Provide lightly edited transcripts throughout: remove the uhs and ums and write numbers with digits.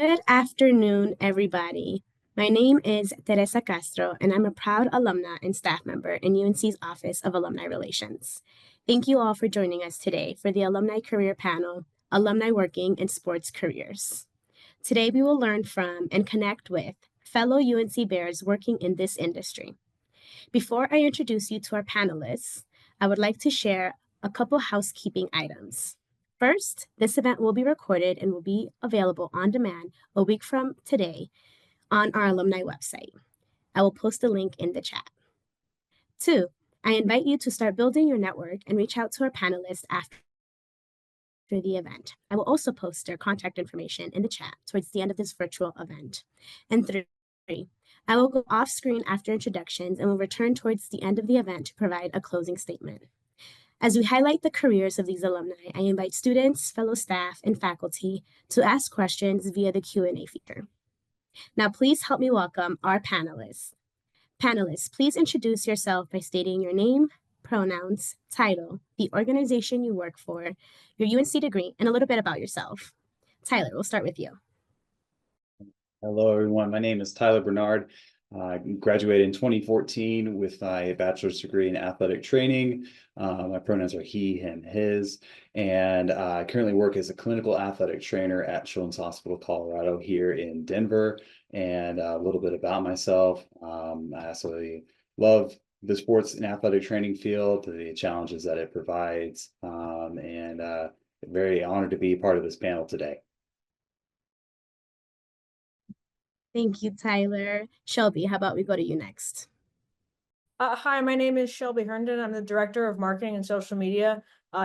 Good afternoon, everybody. My name is Teresa Castro, and I'm a proud alumna and staff member in UNC's Office of Alumni Relations. Thank you all for joining us today for the Alumni Career Panel, Alumni Working in Sports Careers. Today, we will learn from and connect with fellow UNC Bears working in this industry. Before I introduce you to our panelists, I would like to share a couple housekeeping items. First, this event will be recorded and will be available on demand a week from today on our alumni website. I will post a link in the chat. Two, I invite you to start building your network and reach out to our panelists after the event. I will also post their contact information in the chat towards the end of this virtual event. And three, I will go off screen after introductions and will return towards the end of the event to provide a closing statement. As we highlight the careers of these alumni, I invite students, fellow staff, and faculty to ask questions via the Q&A feature. Now, please help me welcome our panelists. Panelists, please introduce yourself by stating your name, pronouns, title, the organization you work for, your UNC degree, and a little bit about yourself. Tyler, we'll start with you. Hello, everyone. My name is Tyler Bernard. I graduated in 2014 with my bachelor's degree in athletic training. My pronouns are he, him, his, and I currently work as a clinical athletic trainer at Children's Hospital Colorado here in Denver. And a little bit about myself. I absolutely love the sports and athletic training field, the challenges that it provides, and very honored to be part of this panel today. Thank you, Tyler. Shelby, how about we go to you next? Hi, my name is Shelby Herndon. I'm the Director of Marketing and Social Media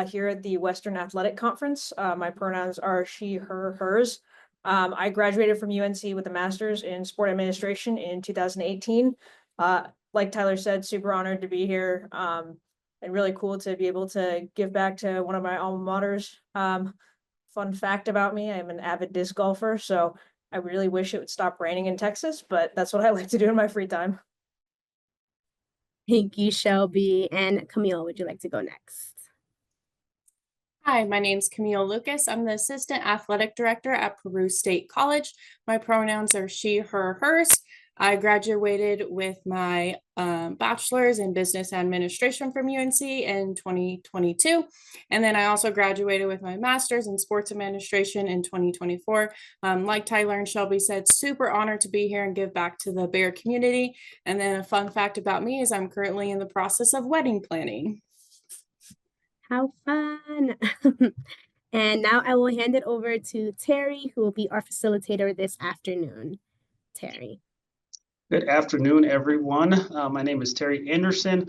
here at the Western Athletic Conference. My pronouns are she, her, hers. I graduated from UNC with a master's in sport administration in 2018. Like Tyler said, super honored to be here and really cool to be able to give back to one of my alma maters. Fun fact about me, I'm an avid disc golfer, so I really wish it would stop raining in Texas, but that's what I like to do in my free time. Thank you, Shelby. And Camille, would you like to go next? Hi, my name's Camille Lucas. I'm the Assistant Athletic Director at Peru State College. My pronouns are she, her, hers. I graduated with my bachelor's in business administration from UNC in 2022. And then I also graduated with my master's in sports administration in 2024. Like Tyler and Shelby said, super honored to be here and give back to the Bear community. And then a fun fact about me is I'm currently in the process of wedding planning. How fun. And now I will hand it over to Terry, who will be our facilitator this afternoon. Terry. Good afternoon, everyone. My name is Terry Anderson.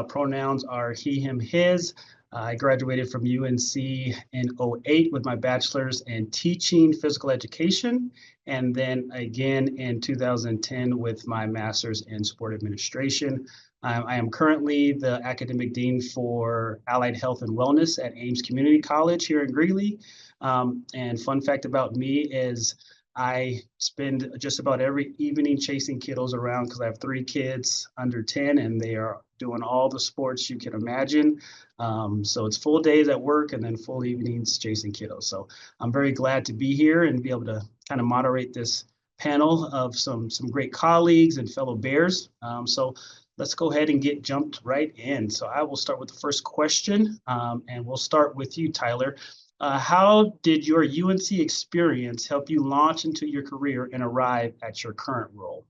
Pronouns are he, him, his. I graduated from UNC in 2008 with my bachelor's in teaching physical education, and then again in 2010 with my master's in sport administration. I am currently the academic dean for allied health and wellness at Ames Community College here in Greeley. And fun fact about me is I spend just about every evening chasing kiddos around because I have 3 kids under 10 and they are doing all the sports you can imagine. So it's full days at work and then full evenings chasing kiddos. So I'm very glad to be here and be able to kind of moderate this panel of some great colleagues and fellow Bears. So let's go ahead and get jumped right in. So I will start with the first question and we'll start with you, Tyler. How did your UNC experience help you launch into your career and arrive at your current role?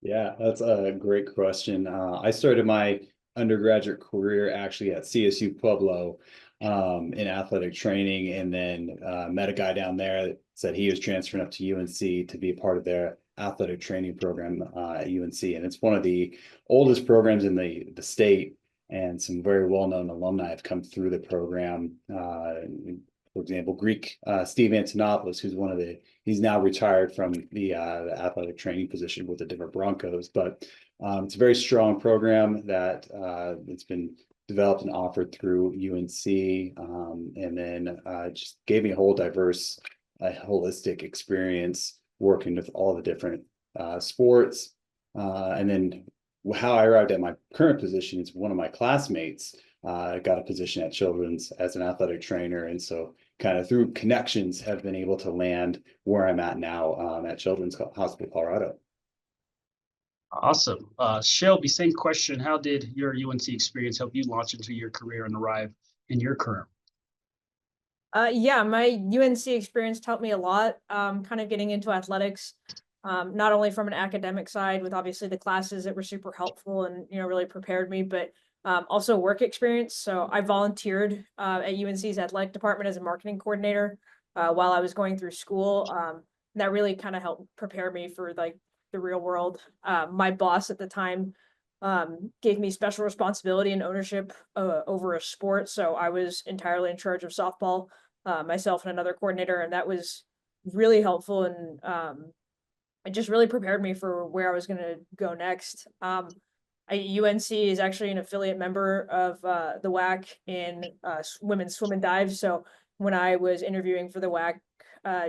Yeah, that's a great question. I started my undergraduate career actually at CSU Pueblo in athletic training, and then met a guy down there that said he was transferring up to UNC to be a part of their athletic training program at UNC. And it's one of the oldest programs in the state. And some very well-known alumni have come through the program. For example, Steve Antonopoulos, who's he's now retired from the athletic training position with the Denver Broncos. But it's a very strong program that it's been developed and offered through UNC. And then just gave me a whole diverse, holistic experience working with all the different sports. And then how I arrived at my current position is one of my classmates got a position at Children's as an athletic trainer. And so kind of through connections have been able to land where I'm at now at Children's Hospital Colorado. Awesome. Shelby, same question. How did your UNC experience help you launch into your career and arrive in your current? Yeah, my UNC experience taught me a lot, kind of getting into athletics, not only from an academic side with obviously the classes that were super helpful and, really prepared me, but also work experience. So I volunteered at UNC's athletic department as a marketing coordinator while I was going through school. That really kind of helped prepare me for like the real world. My boss at the time gave me special responsibility and ownership over a sport. So I was entirely in charge of softball, myself and another coordinator, and that was really helpful and it just really prepared me for where I was going to go next. UNC is actually an affiliate member of the WAC in women's swim and dive. So when I was interviewing for the WAC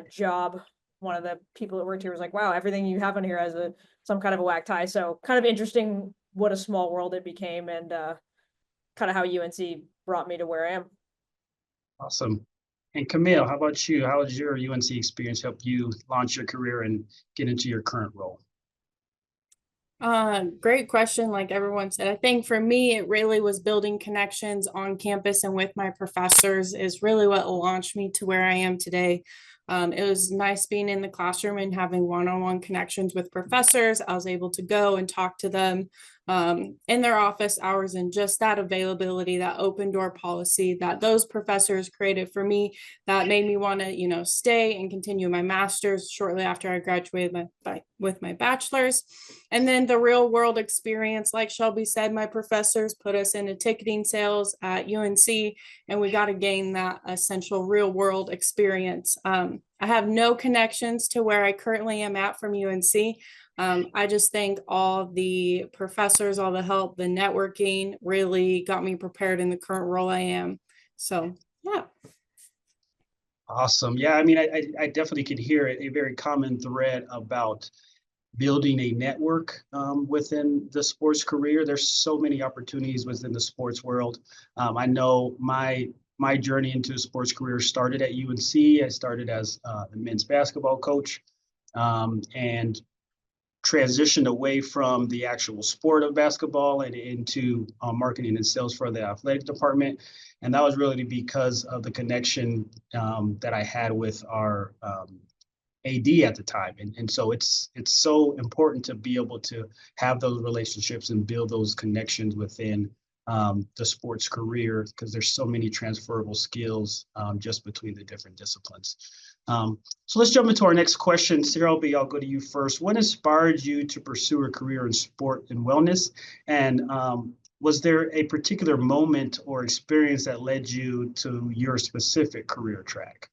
job, one of the people that worked here was like, "Wow, everything you have on here has some kind of a WAC tie." So kind of interesting what a small world it became, and kind of how UNC brought me to where I am. Awesome. And Camille, how about you? How did your UNC experience help you launch your career and get into your current role? Great question. Like everyone said, I think for me, it really was building connections on campus and with my professors is really what launched me to where I am today. It was nice being in the classroom and having one-on-one connections with professors. I was able to go and talk to them in their office hours, and just that availability, that open door policy that those professors created for me, that made me want to, stay and continue my master's shortly after I graduated with my bachelor's. And then the real world experience, like Shelby said, my professors put us into ticketing sales at UNC, and we got to gain that essential real world experience. I have no connections to where I currently am at from UNC. I just think all the professors, all the help, the networking really got me prepared in the current role I am. So, yeah. Awesome. Yeah, I mean, I definitely could hear a very common thread about building a network within the sports career. There's so many opportunities within the sports world. I know my journey into a sports career started at UNC. I started as the men's basketball coach and transitioned away from the actual sport of basketball and into marketing and sales for the athletic department. And that was really because of the connection that I had with our AD at the time. And so it's so important to be able to have those relationships and build those connections within the sports career, because there's so many transferable skills just between the different disciplines. So let's jump into our next question. Sarah, I'll go to you first. What inspired you to pursue a career in sport and wellness? And was there a particular moment or experience that led you to your specific career track?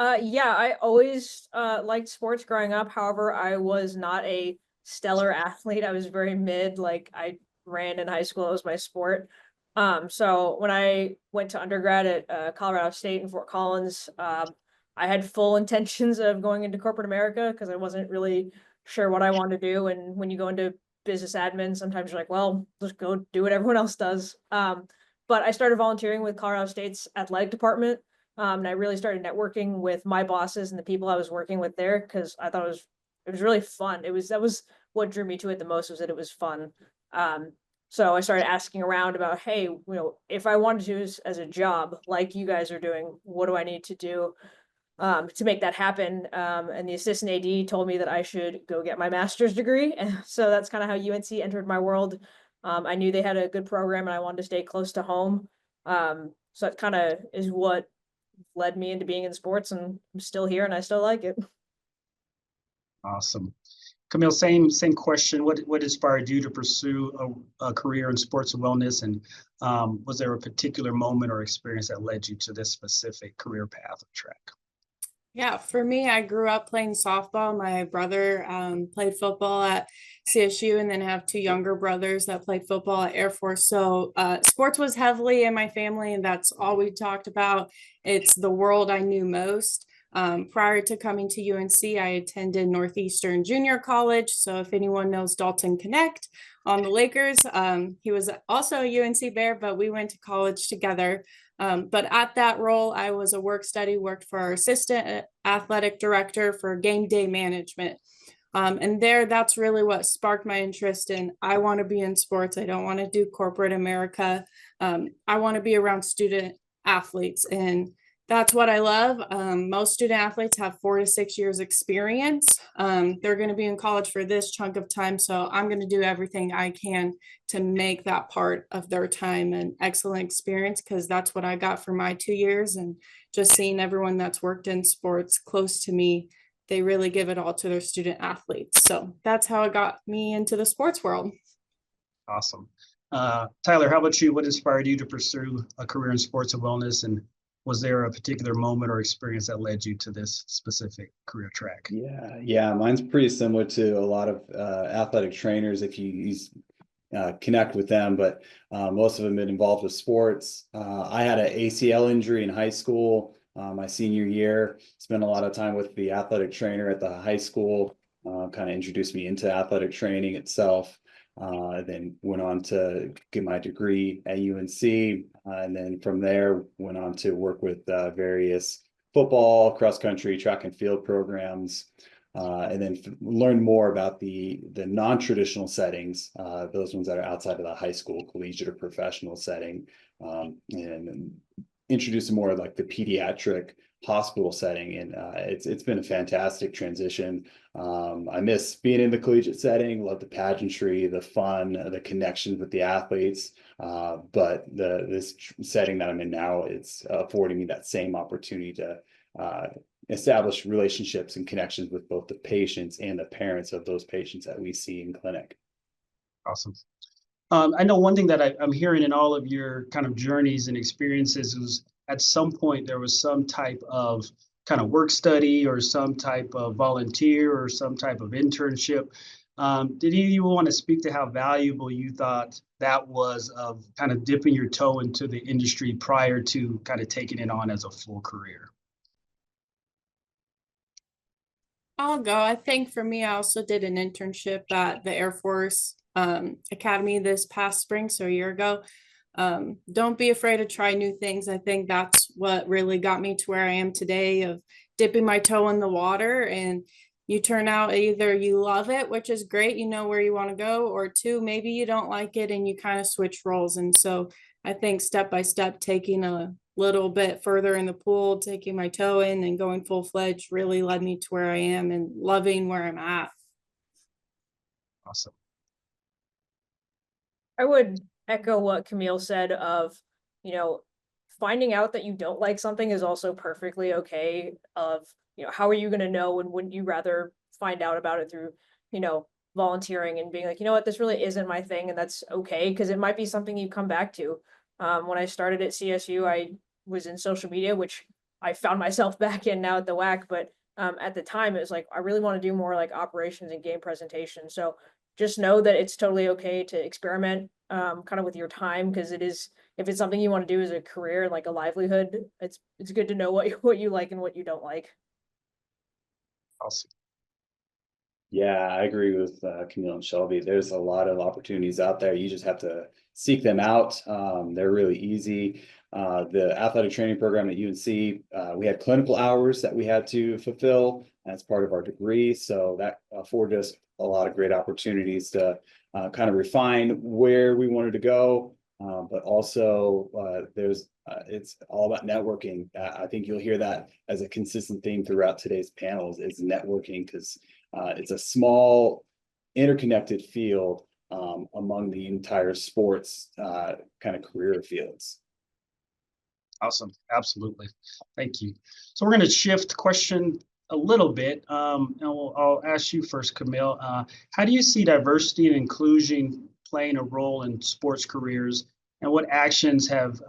Yeah, I always liked sports growing up. However, I was not a stellar athlete. I was very mid. Like I ran in high school, it was my sport. So when I went to undergrad at Colorado State in Fort Collins, I had full intentions of going into corporate America because I wasn't really sure what I wanted to do. And when you go into business admin, sometimes you're like, well, just go do what everyone else does. But I started volunteering with Colorado State's athletic department. And I really started networking with my bosses and the people I was working with there because I thought it was really fun. That was what drew me to it the most, was that it was fun. So I started asking around about, hey, if I wanted to do as a job like you guys are doing, what do I need to do to make that happen? And the assistant AD told me that I should go get my master's degree. And so that's kind of how UNC entered my world. I knew they had a good program and I wanted to stay close to home. So that kind of is what led me into being in sports, and I'm still here and I still like it. Awesome. Camille, same question. What inspired you to pursue a career in sports and wellness? And was there a particular moment or experience that led you to this specific career path or track? Yeah, for me, I grew up playing softball. My brother played football at CSU, and then have two younger brothers that played football at Air Force. So sports was heavily in my family, and that's all we talked about. It's the world I knew most. Prior to coming to UNC, I attended Northeastern Junior College. So if anyone knows Dalton Connect on the Lakers, he was also a UNC Bear, but we went to college together. But at that role, I was a work study, worked for our assistant athletic director for game day management. And that's really what sparked my interest in, I want to be in sports. I don't want to do corporate America. I want to be around student athletes, and that's what I love. Most student athletes have 4 to 6 years experience. They're going to be in college for this chunk of time. So I'm going to do everything I can to make that part of their time an excellent experience, because that's what I got for my 2 years. And just seeing everyone that's worked in sports close to me, they really give it all to their student athletes. So that's how it got me into the sports world. Awesome. Tyler, how about you? What inspired you to pursue a career in sports and wellness? And was there a particular moment or experience that led you to this specific career track? Yeah, mine's pretty similar to a lot of athletic trainers if you connect with them, but most of them have been involved with sports. I had an ACL injury in high school. My senior year, spent a lot of time with the athletic trainer at the high school, kind of introduced me into athletic training itself. Then went on to get my degree at UNC, and then from there went on to work with various football, cross country, track and field programs, and then learn more about the non-traditional settings, those ones that are outside of the high school, collegiate or professional setting, and introduce more like the pediatric hospital setting. And it's been a fantastic transition. I miss being in the collegiate setting, love the pageantry, the fun, the connections with the athletes. But this setting that I'm in now, it's affording me that same opportunity to establish relationships and connections with both the patients and the parents of those patients that we see in clinic. Awesome. I know one thing that I'm hearing in all of your kind of journeys and experiences is at some point there was some type of kind of work study or some type of volunteer or some type of internship. Did any of you want to speak to how valuable you thought that was of kind of dipping your toe into the industry prior to kind of taking it on as a full career? I'll go. I think for me, I also did an internship at the Air Force Academy this past spring, so a year ago. Don't be afraid to try new things. I think that's what really got me to where I am today, of dipping my toe in the water, and you turn out either you love it, which is great, you know where you want to go, or two, maybe you don't like it and you kind of switch roles. And so I think step by step, taking a little bit further in the pool, taking my toe in and going full-fledged really led me to where I am and loving where I'm at. Awesome. I would echo what Camille said of, finding out that you don't like something is also perfectly okay. Of, how are you going to know, and wouldn't you rather find out about it through, volunteering and being like, what, this really isn't my thing, and that's okay, because it might be something you come back to. When I started at CSU, I was in social media, which I found myself back in now at the WAC, but at the time it was like, I really want to do more like operations and game presentation. So just know that it's totally okay to experiment kind of with your time, because it is, if it's something you want to do as a career and like a livelihood, it's good to know what you like and what you don't like. Awesome. Yeah, I agree with Camille and Shelby. There's a lot of opportunities out there. You just have to seek them out. They're really easy. The athletic training program at UNC, we had clinical hours that we had to fulfill as part of our degree. So that afforded us a lot of great opportunities to kind of refine where we wanted to go. But also it's all about networking. I think you'll hear that as a consistent theme throughout today's panels, is networking, because it's a small interconnected field among the entire sports kind of career fields. Awesome. Absolutely. Thank you. So we're going to shift question a little bit. And I'll ask you first, Camille. How do you see diversity and inclusion playing a role in sports careers? And what actions have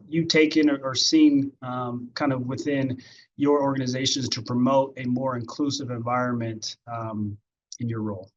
you taken or seen kind of within your organizations to promote a more inclusive environment in your role?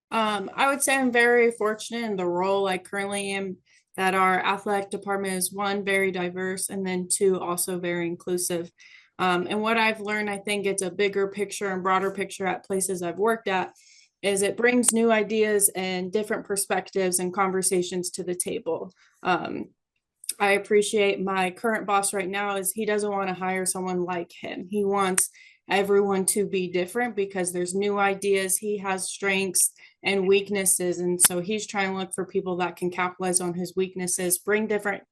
I would say I'm very fortunate in the role I currently am, that our athletic department is, one, very diverse, and then two, also very inclusive. And what I've learned, I think it's a bigger picture and broader picture at places I've worked at, is it brings new ideas and different perspectives and conversations to the table. I appreciate my current boss right now is he doesn't want to hire someone like him. He wants everyone to be different because there's new ideas. He has strengths and weaknesses. And so he's trying to look for people that can capitalize on his weaknesses, bring different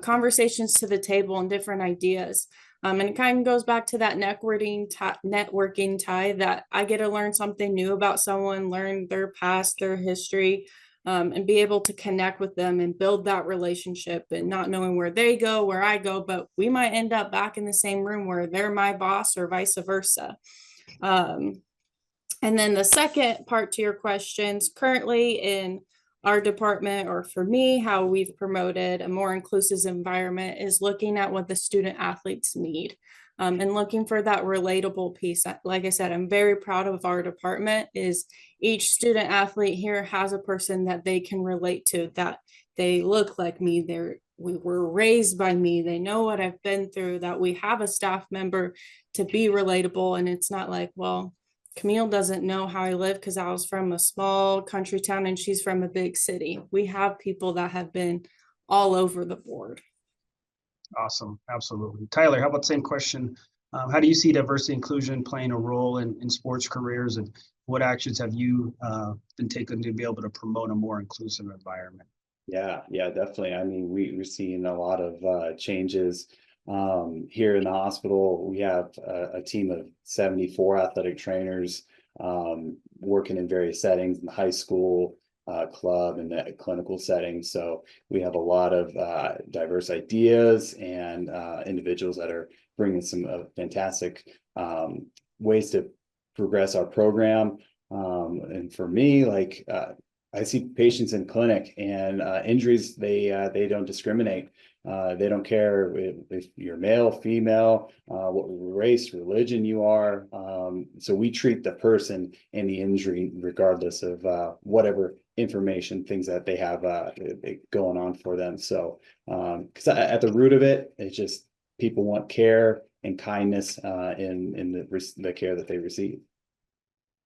conversations to the table and different ideas. And it kind of goes back to that networking tie that I get to learn something new about someone, learn their past, their history, and be able to connect with them and build that relationship, and not knowing where they go, where I go, but we might end up back in the same room where they're my boss or vice versa. And then the second part to your questions, currently in our department, or for me, how we've promoted a more inclusive environment is looking at what the student athletes need, and looking for that relatable piece. Like I said, I'm very proud of our department is each student athlete here has a person that they can relate to, that they look like me, we were raised by me, they know what I've been through, that we have a staff member to be relatable. And it's not like, well, Camille doesn't know how I live because I was from a small country town and she's from a big city. We have people that have been all over the board. Awesome. Absolutely. Tyler, how about the same question? How do you see diversity inclusion playing a role in sports careers, and what actions have you been taken to be able to promote a more inclusive environment? Yeah, definitely. I mean, we're seeing a lot of changes here in the hospital. We have a team of 74 athletic trainers working in various settings in the high school, club, and the clinical setting. So we have a lot of diverse ideas and individuals that are bringing some fantastic ways to progress our program. And for me, like I see patients in clinic, and injuries, they don't discriminate. They don't care if you're male, female, what race, religion you are. So we treat the person and the injury regardless of whatever information, things that they have going on for them. So because at the root of it, it's just people want care and kindness in the care that they receive.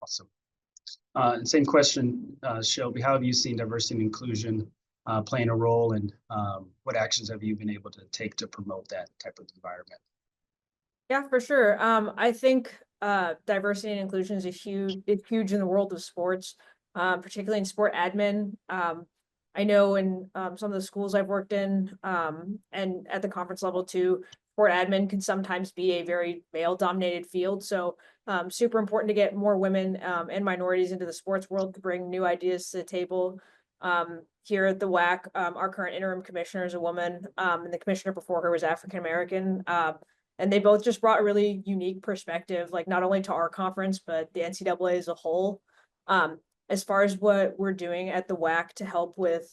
Awesome. And same question, Shelby, how have you seen diversity and inclusion playing a role, and what actions have you been able to take to promote that type of environment? Yeah, for sure. I think diversity and inclusion is huge in the world of sports, particularly in sport admin. I know in some of the schools I've worked in, and at the conference level too, sport admin can sometimes be a very male-dominated field. So super important to get more women and minorities into the sports world to bring new ideas to the table. Here at the WAC, our current interim commissioner is a woman, and the commissioner before her was African American. And they both just brought a really unique perspective, like not only to our conference, but the NCAA as a whole. As far as what we're doing at the WAC to help with,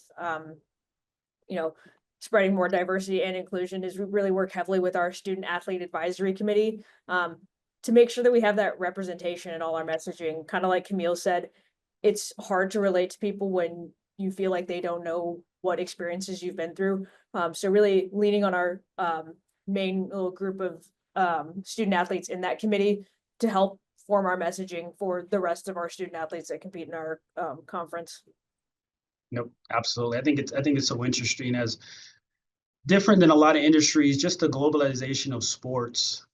spreading more diversity and inclusion, is we really work heavily with our student athlete advisory committee to make sure that we have that representation in all our messaging. Kind of like Camille said, it's hard to relate to people when you feel like they don't know what experiences you've been through. So really leaning on our main little group of student athletes in that committee to help form our messaging for the rest of our student athletes that compete in our conference. Nope, absolutely. I think it's so interesting, as different than a lot of industries, just the globalization of sports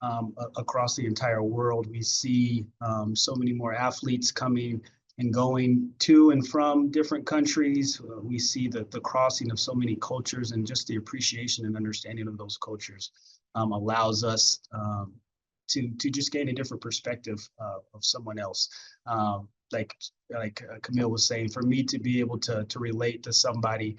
across the entire world. We see so many more athletes coming and going to and from different countries. We see the crossing of so many cultures, and just the appreciation and understanding of those cultures allows us to just gain a different perspective of someone else. Like Camille was saying, for me to be able to relate to somebody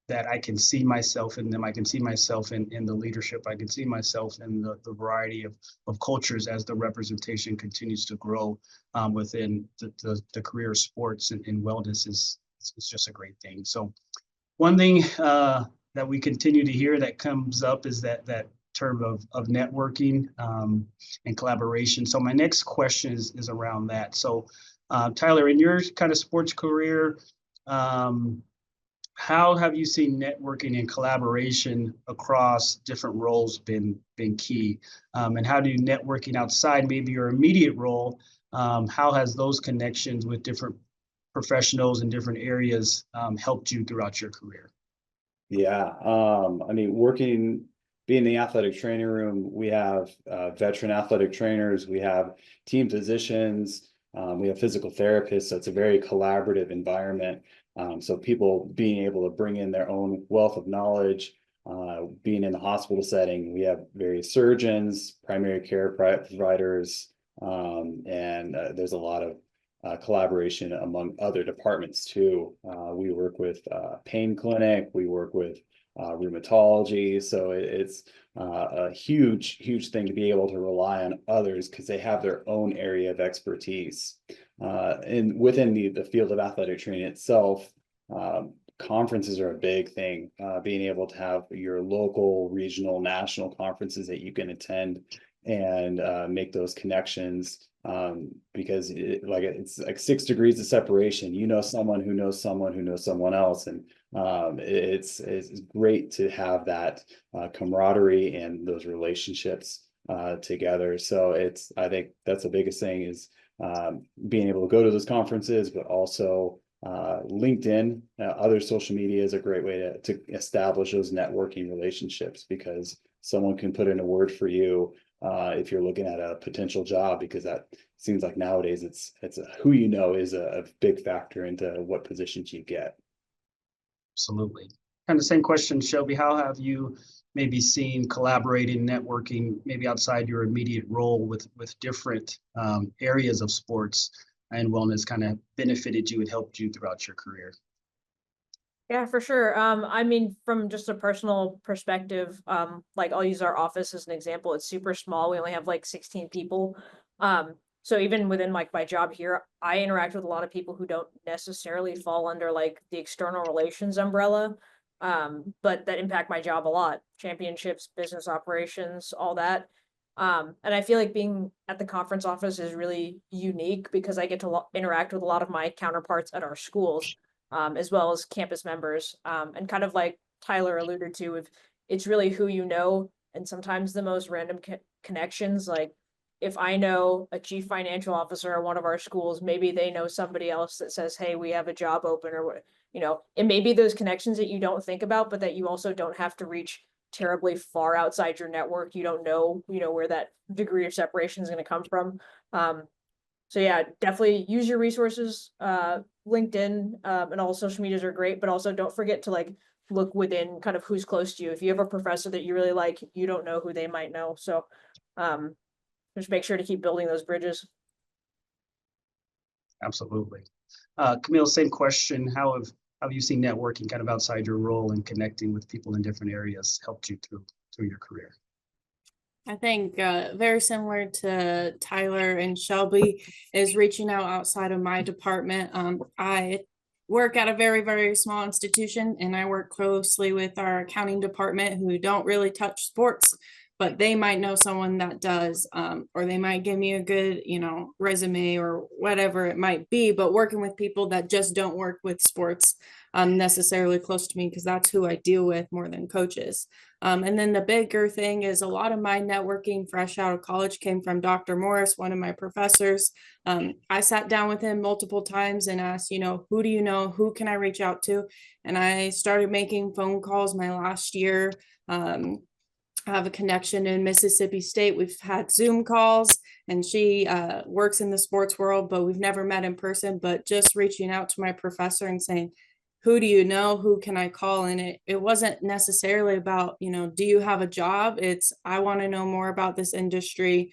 that I can see myself in them, I can see myself in the leadership, I can see myself in the variety of cultures as the representation continues to grow within the career of sports and wellness is just a great thing. So one thing that we continue to hear that comes up is that term of networking and collaboration. So my next question is around that. So Tyler, in your kind of sports career, how have you seen networking and collaboration across different roles been key? And how do networking outside maybe your immediate role, how has those connections with different professionals in different areas helped you throughout your career? Yeah, I mean, being in the athletic training room, we have veteran athletic trainers, we have team physicians, we have physical therapists. So it's a very collaborative environment. So people being able to bring in their own wealth of knowledge, being in the hospital setting, we have various surgeons, primary care providers, and there's a lot of collaboration among other departments too. We work with pain clinic, we work with rheumatology. So it's a huge thing to be able to rely on others because they have their own area of expertise. And within the field of athletic training itself, conferences are a big thing. Being able to have your local, regional, national conferences that you can attend and make those connections, because it's like 6 degrees of separation. You know someone who knows someone who knows someone else, and it's great to have that camaraderie and those relationships together. So I think that's the biggest thing is being able to go to those conferences, but also LinkedIn, other social media is a great way to establish those networking relationships, because someone can put in a word for you if you're looking at a potential job, because that seems like nowadays it's who you know is a big factor into what positions you get. Absolutely. Kind of same question, Shelby. How have you maybe seen collaborating, networking, maybe outside your immediate role with different areas of sports and wellness kind of benefited you and helped you throughout your career? Yeah, for sure. I mean, from just a personal perspective, like I'll use our office as an example. It's super small. We only have like 16 people. So even within like my job here, I interact with a lot of people who don't necessarily fall under like the external relations umbrella, but that impact my job a lot. Championships, business operations, all that. And I feel like being at the conference office is really unique because I get to interact with a lot of my counterparts at our schools, as well as campus members. And kind of like Tyler alluded to, if it's really who you know, and sometimes the most random connections. Like if I know a chief financial officer at one of our schools, maybe they know somebody else that says, "Hey, we have a job open," or what. It may be those connections that you don't think about, but that you also don't have to reach terribly far outside your network. You don't know, where that degree of separation is going to come from. So yeah, definitely use your resources. LinkedIn and all social medias are great, but also don't forget to like look within kind of who's close to you. If you have a professor that you really like, you don't know who they might know. So um, just make sure to keep building those bridges. Absolutely. Camille, same question. How have you seen networking kind of outside your role and connecting with people in different areas helped you through your career? I think very similar to Tyler and Shelby is reaching out outside of my department. I work at a very small institution, and I work closely with our accounting department who don't really touch sports, but they might know someone that does, or they might give me a good, resume or whatever it might be. But working with people that just don't work with sports necessarily close to me, because that's who I deal with more than coaches. And then the bigger thing is a lot of my networking fresh out of college came from Dr. Morris, one of my professors. I sat down with him multiple times and asked, who do you know? Who can I reach out to? And I started making phone calls my last year. I have a connection in Mississippi State. We've had Zoom calls, and she works in the sports world, but we've never met in person. But just reaching out to my professor and saying, who do you know? Who can I call? And it wasn't necessarily about, do you have a job? It's, I want to know more about this industry.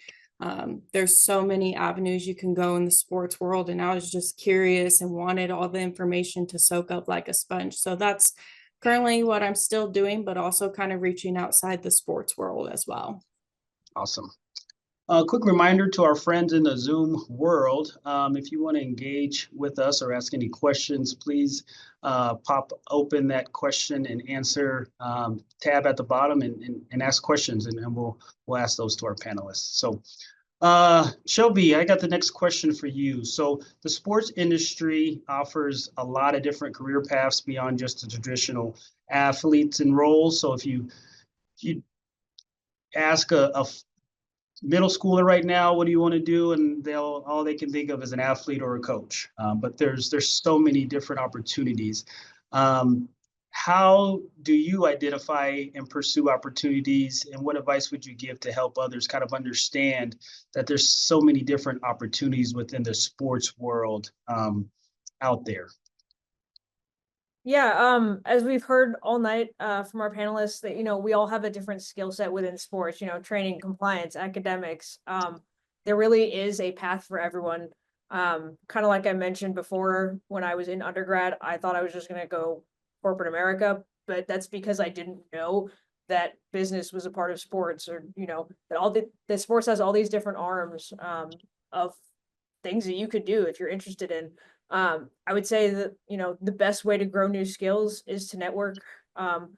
There's so many avenues you can go in the sports world. And I was just curious and wanted all the information to soak up like a sponge. So that's currently what I'm still doing, but also kind of reaching outside the sports world as well. Awesome. A quick reminder to our friends in the Zoom world, if you want to engage with us or ask any questions, please pop open that question and answer tab at the bottom and ask questions, and we'll ask those to our panelists. So Shelby, I got the next question for you. So the sports industry offers a lot of different career paths beyond just the traditional athletes and roles. So if you ask a middle schooler right now, what do you want to do? And they'll all they can think of is an athlete or a coach. But there's so many different opportunities. Um, how do you identify and pursue opportunities, and what advice would you give to help others kind of understand that there's so many different opportunities within the sports world out there? Yeah, as we've heard all night from our panelists that, we all have a different skill set within sports, training, compliance, academics. There really is a path for everyone. Kind of like I mentioned before, when I was in undergrad, I thought I was just going to go corporate America, but that's because I didn't know that business was a part of sports, or, that the sports has all these different arms of things that you could do if you're interested in. I would say that, the best way to grow new skills is to network, um,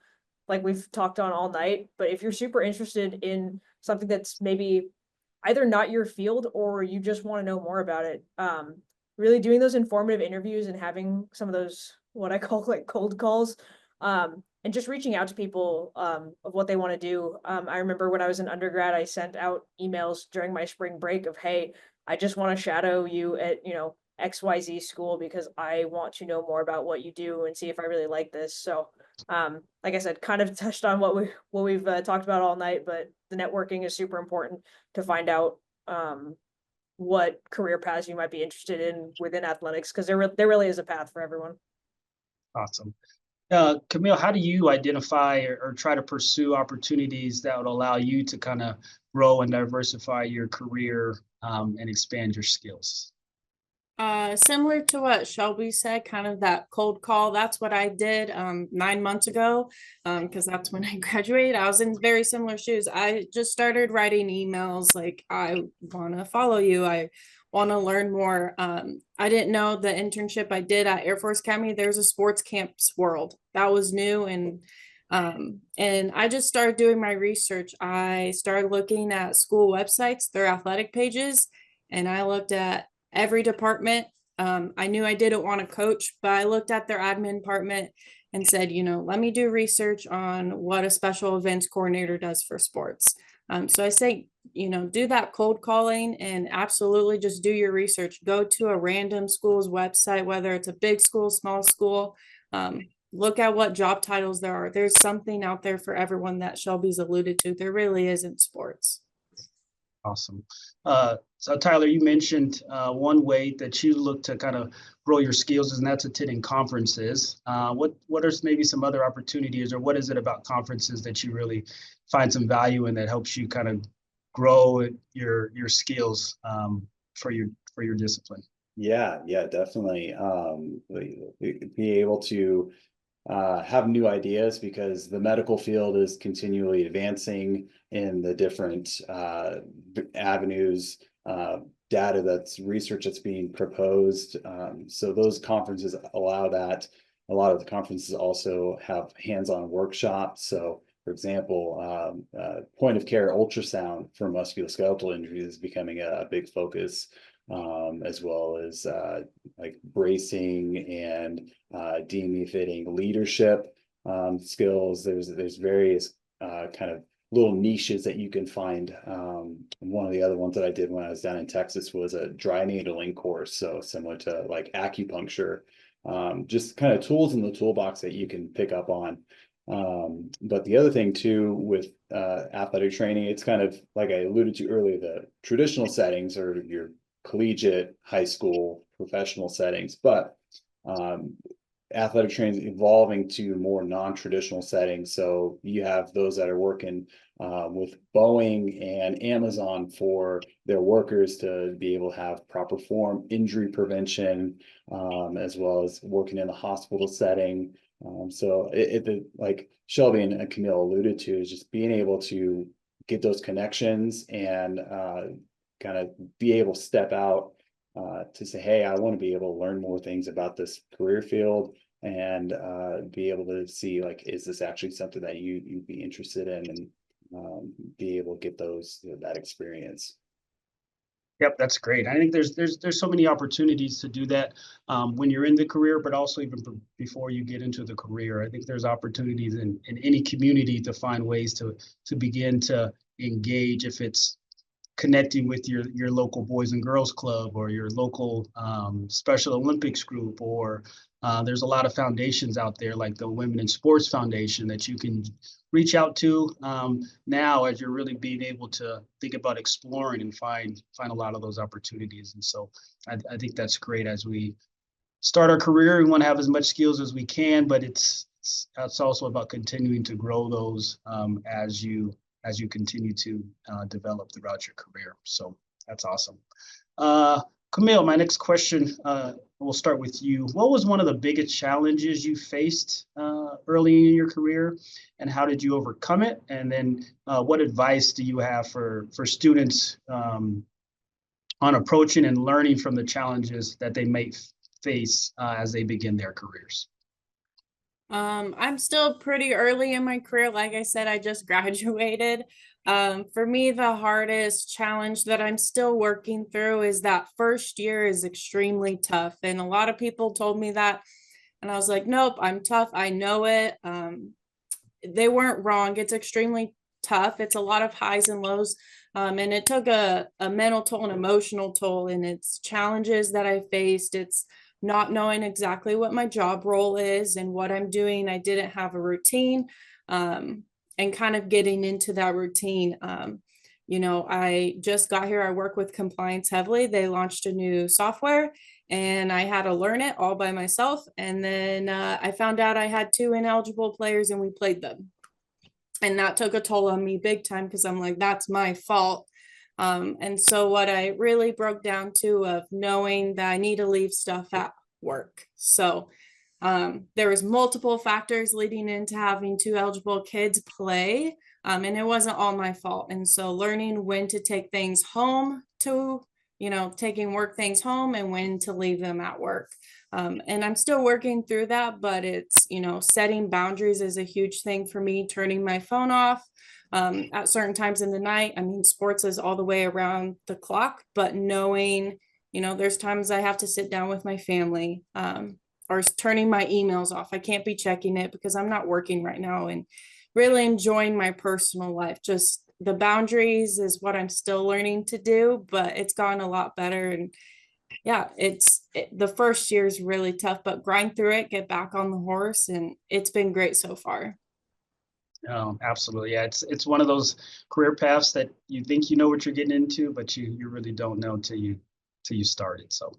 like we've talked on all night. But if you're super interested in something that's maybe either not your field or you just want to know more about it, really doing those informative interviews and having some of those, what I call like cold calls, and just reaching out to people of what they want to do. I remember when I was an undergrad, I sent out emails during my spring break of, hey, I just want to shadow you at, XYZ school because I want to know more about what you do and see if I really like this. So, like I said, kind of touched on what we've talked about all night, but the networking is super important to find out what career paths you might be interested in within athletics, because there really is a path for everyone. Awesome. Camille, how do you identify or try to pursue opportunities that would allow you to kind of grow and diversify your career and expand your skills? Similar to what Shelby said, kind of that cold call. That's what I did 9 months ago, because that's when I graduated. I was in very similar shoes. I just started writing emails like, I want to follow you. I want to learn more. I didn't know the internship I did at Air Force Academy. There's a sports camps world that was new, and I just started doing my research. I started looking at school websites, their athletic pages, and I looked at every department. I knew I didn't want to coach, but I looked at their admin department and said, let me do research on what a special events coordinator does for sports. So I say, do that cold calling and absolutely just do your research. Go to a random school's website, whether it's a big school, small school. Look at what job titles there are. There's something out there for everyone that Shelby's alluded to. There really is in sports. Awesome. So Tyler, you mentioned one way that you look to kind of grow your skills, and that's attending conferences. What are maybe some other opportunities, or what is it about conferences that you really find some value in that helps you kind of grow your skills for your discipline? Yeah, definitely. Be able to have new ideas, because the medical field is continually advancing in the different avenues, data research that's being proposed. So those conferences allow that. A lot of the conferences also have hands-on workshops. So for example, point of care ultrasound for musculoskeletal injuries is becoming a big focus, as well as like bracing and DME fitting, leadership skills. There's various kind of little niches that you can find. One of the other ones that I did when I was down in Texas was a dry needling course, so similar to like acupuncture. Just kind of tools in the toolbox that you can pick up on. But the other thing too with athletic training, it's kind of like I alluded to earlier, the traditional settings are your collegiate, high school, professional settings, but athletic training is evolving to more non-traditional settings. So you have those that are working with Boeing and Amazon for their workers to be able to have proper form, injury prevention, as well as working in the hospital setting. So like Shelby and Camille alluded to, is just being able to get those connections and kind of be able to step out to say, hey, I want to be able to learn more things about this career field, and be able to see, like, is this actually something that you'd be interested in, and be able to get that experience. Yep, that's great. I think there's so many opportunities to do that when you're in the career, but also even before you get into the career. I think there's opportunities in any community to find ways to begin to engage, if it's connecting with your local Boys and Girls Club or your local Special Olympics group, or there's a lot of foundations out there like the Women in Sports Foundation that you can reach out to now, as you're really being able to think about exploring and find a lot of those opportunities. And so I think that's great. As we start our career, we want to have as much skills as we can, but it's also about continuing to grow those as you continue to develop throughout your career. So that's awesome. Camille, my next question, we'll start with you. What was one of the biggest challenges you faced early in your career, and how did you overcome it? And then what advice do you have for students on approaching and learning from the challenges that they may face as they begin their careers? I'm still pretty early in my career. Like I said, I just graduated. For me, the hardest challenge that I'm still working through is that first year is extremely tough. And a lot of people told me that, and I was like, nope, I'm tough. I know it. They weren't wrong. It's extremely tough. It's a lot of highs and lows. And it took a mental toll and emotional toll, and it's challenges that I faced. It's not knowing exactly what my job role is and what I'm doing. I didn't have a routine, and kind of getting into that routine. I just got here. I work with compliance heavily. They launched a new software and I had to learn it all by myself. And then I found out I had 2 ineligible players and we played them. And that took a toll on me big time, because I'm like, that's my fault. And so what I really broke down to of knowing that I need to leave stuff at work. So there was multiple factors leading into having 2 eligible kids play, and it wasn't all my fault. And so learning when to take things home to, taking work things home, and when to leave them at work. And I'm still working through that, but it's, setting boundaries is a huge thing for me, turning my phone off at certain times in the night. I mean, sports is all the way around the clock, but knowing, there's times I have to sit down with my family, or turning my emails off. I can't be checking it because I'm not working right now, and really enjoying my personal life. Just the boundaries is what I'm still learning to do, but it's gotten a lot better. And yeah, the first year is really tough, but grind through it, get back on the horse, and it's been great so far. Absolutely. Yeah, it's one of those career paths that you think you know what you're getting into, but you really don't know until you started. So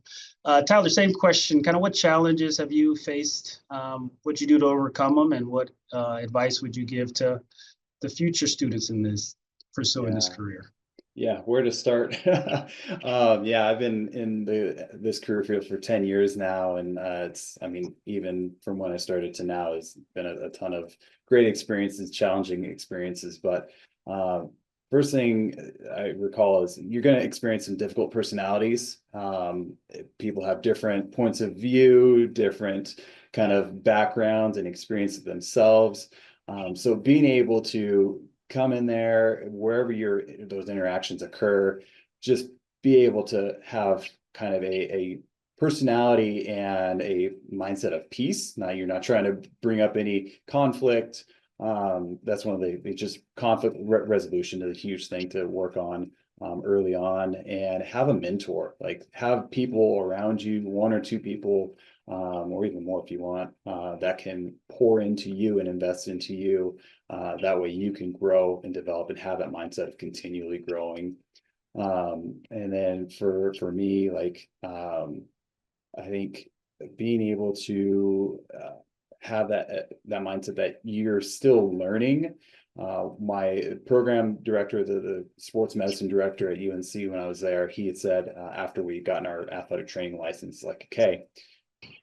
Tyler, same question, kind of what challenges have you faced? What'd you do to overcome them, and what advice would you give to the future students in pursuing this career? Yeah, where to start? I've been in this career field for 10 years now, and even from when I started to now, it's been a ton of great experiences, challenging experiences. But first thing I recall is you're going to experience some difficult personalities. People have different points of view, different kind of backgrounds and experiences themselves. So being able to come in there, wherever those interactions occur, just be able to have kind of a personality and a mindset of peace. Now, you're not trying to bring up any conflict. That's one of the just conflict resolution is a huge thing to work on early on, and have a mentor, like have people around you, 1 or 2 people, or even more if you want, that can pour into you and invest into you. That way you can grow and develop and have that mindset of continually growing. And then for me, I think being able to have that mindset that you're still learning. My program director, the sports medicine director at UNC, when I was there, he had said after we gotten our athletic training license, like, okay,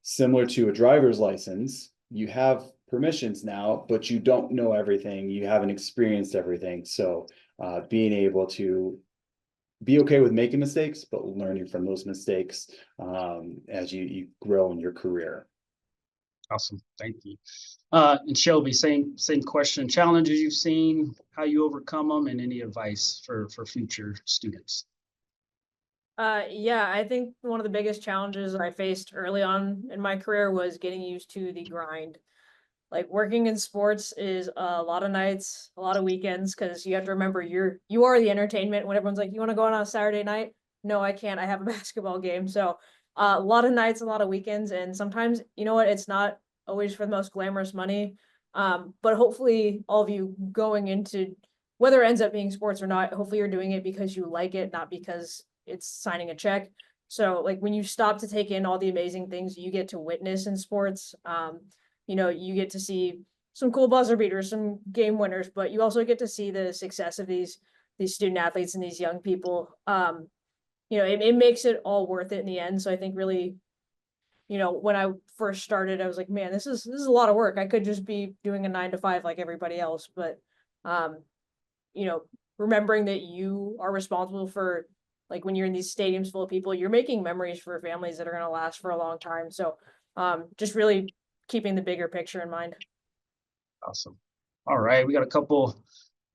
similar to a driver's license, you have permissions now, but you don't know everything. You haven't experienced everything. So being able to be okay with making mistakes, but learning from those mistakes as you grow in your career. Awesome. Thank you. And Shelby, same question. Challenges you've seen, how you overcome them, and any advice for future students? Yeah, I think one of the biggest challenges I faced early on in my career was getting used to the grind. Like working in sports is a lot of nights, a lot of weekends, because you have to remember you are the entertainment when everyone's like, you want to go out on a Saturday night? No, I can't. I have a basketball game. So a lot of nights, a lot of weekends, and sometimes, you know what, it's not always for the most glamorous money. But hopefully all of you going into whether it ends up being sports or not, hopefully you're doing it because you like it, not because it's signing a check. So like when you stop to take in all the amazing things you get to witness in sports, you know, you get to see some cool buzzer beaters, some game winners, but you also get to see the success of these student athletes and these young people. You know, it makes it all worth it in the end. So I think really, you know, when I first started, I was like, man, this is a lot of work. I could just be doing a 9 to 5 like everybody else. But you know, remembering that you are responsible for like when you're in these stadiums full of people, you're making memories for families that are going to last for a long time. So just really keeping the bigger picture in mind. Awesome. All right, we got a couple